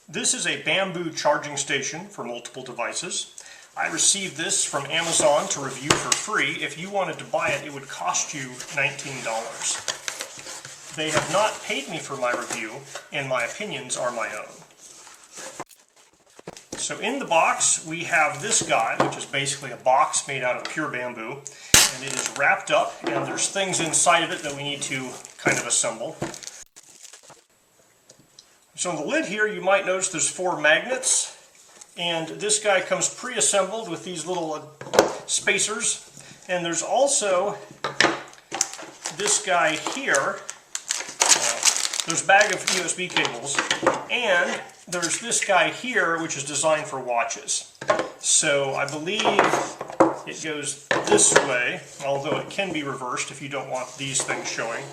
This is a bamboo charging station for multiple devices. I received this from Amazon to review for free. If you wanted to buy it, it would cost you $19. They have not paid me for my review, and my opinions are my own. So in the box, we have this guy, which is basically a box made out of pure bamboo, and it is wrapped up, and there's things inside of it that we need to kind of assemble. So on the lid here, you might notice there's 4 magnets, and this guy comes pre-assembled with these little spacers. And there's also this guy here. There's a bag of USB cables, and there's this guy here, which is designed for watches. So I believe it goes this way, although it can be reversed if you don't want these things showing.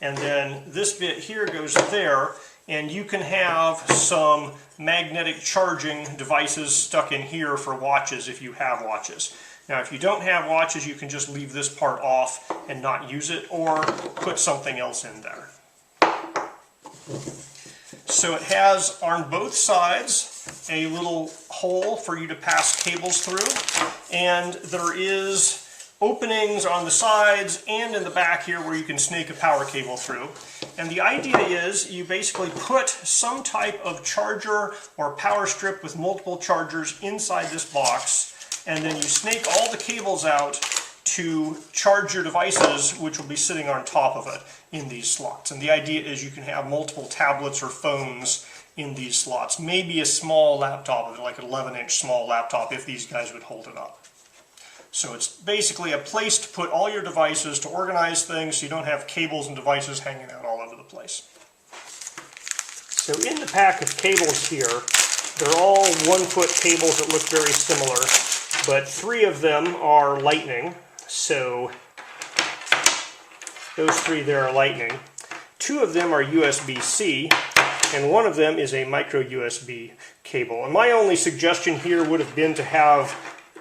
And then this bit here goes there, and you can have some magnetic charging devices stuck in here for watches if you have watches. Now if you don't have watches, you can just leave this part off and not use it, or put something else in there. So it has on both sides a little hole for you to pass cables through, and there is openings on the sides and in the back here where you can snake a power cable through. And the idea is you basically put some type of charger or power strip with multiple chargers inside this box, and then you snake all the cables out to charge your devices, which will be sitting on top of it in these slots. And the idea is you can have multiple tablets or phones in these slots. Maybe a small laptop, like an 11-inch small laptop, if these guys would hold it up. So it's basically a place to put all your devices, to organize things so you don't have cables and devices hanging out all over the place. So in the pack of cables here, they're all 1-foot cables that look very similar, but 3 of them are lightning. So those 3 there are lightning. 2 of them are USB-C, and 1 of them is a micro USB cable. And my only suggestion here would have been to have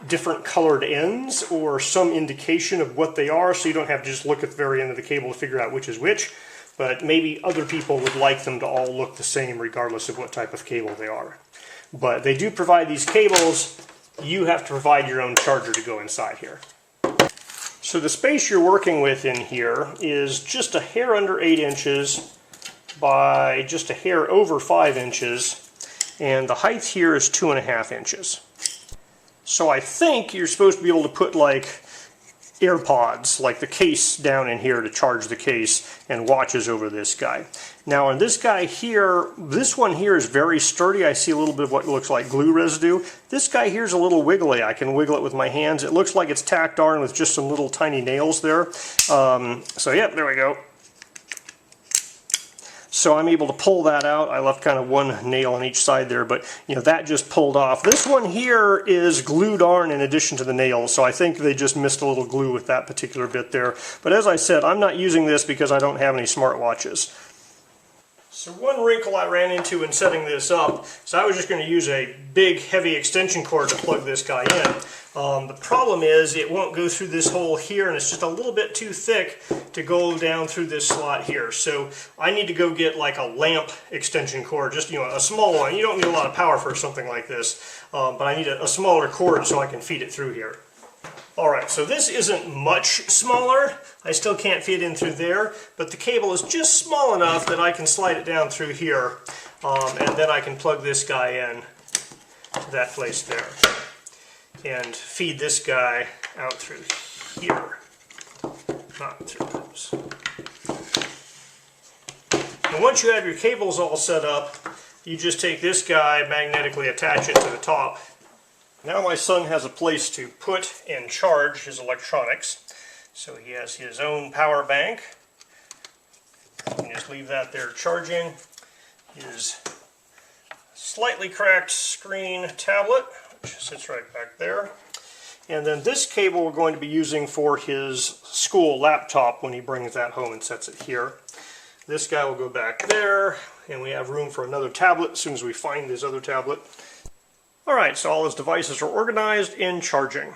different colored ends or some indication of what they are, so you don't have to just look at the very end of the cable to figure out which is which. But maybe other people would like them to all look the same regardless of what type of cable they are. But they do provide these cables. You have to provide your own charger to go inside here. So the space you're working with in here is just a hair under 8 inches by just a hair over 5 inches, and the height here is 2.5 inches. So I think you're supposed to be able to put like AirPods, like the case down in here to charge the case, and watches over this guy. Now on this guy here, this one here is very sturdy. I see a little bit of what looks like glue residue. This guy here is a little wiggly. I can wiggle it with my hands. It looks like it's tacked on with just some little tiny nails there. So yeah, there we go. So I'm able to pull that out. I left kind of 1 nail on each side there, but you know, that just pulled off. This one here is glued on in addition to the nails, so I think they just missed a little glue with that particular bit there. But as I said, I'm not using this because I don't have any smartwatches. So one wrinkle I ran into in setting this up is I was just going to use a big heavy extension cord to plug this guy in. The problem is it won't go through this hole here, and it's just a little bit too thick to go down through this slot here. So I need to go get like a lamp extension cord, just, you know, a small one. You don't need a lot of power for something like this, but I need a smaller cord so I can feed it through here. Alright, so this isn't much smaller. I still can't feed it in through there, but the cable is just small enough that I can slide it down through here, and then I can plug this guy in to that place there and feed this guy out through here, not through those. And once you have your cables all set up, you just take this guy, magnetically attach it to the top. Now my son has a place to put and charge his electronics. So he has his own power bank. You can just leave that there charging. His slightly cracked screen tablet, which sits right back there. And then this cable we're going to be using for his school laptop when he brings that home and sets it here. This guy will go back there, and we have room for another tablet as soon as we find his other tablet. Alright, so all his devices are organized and charging.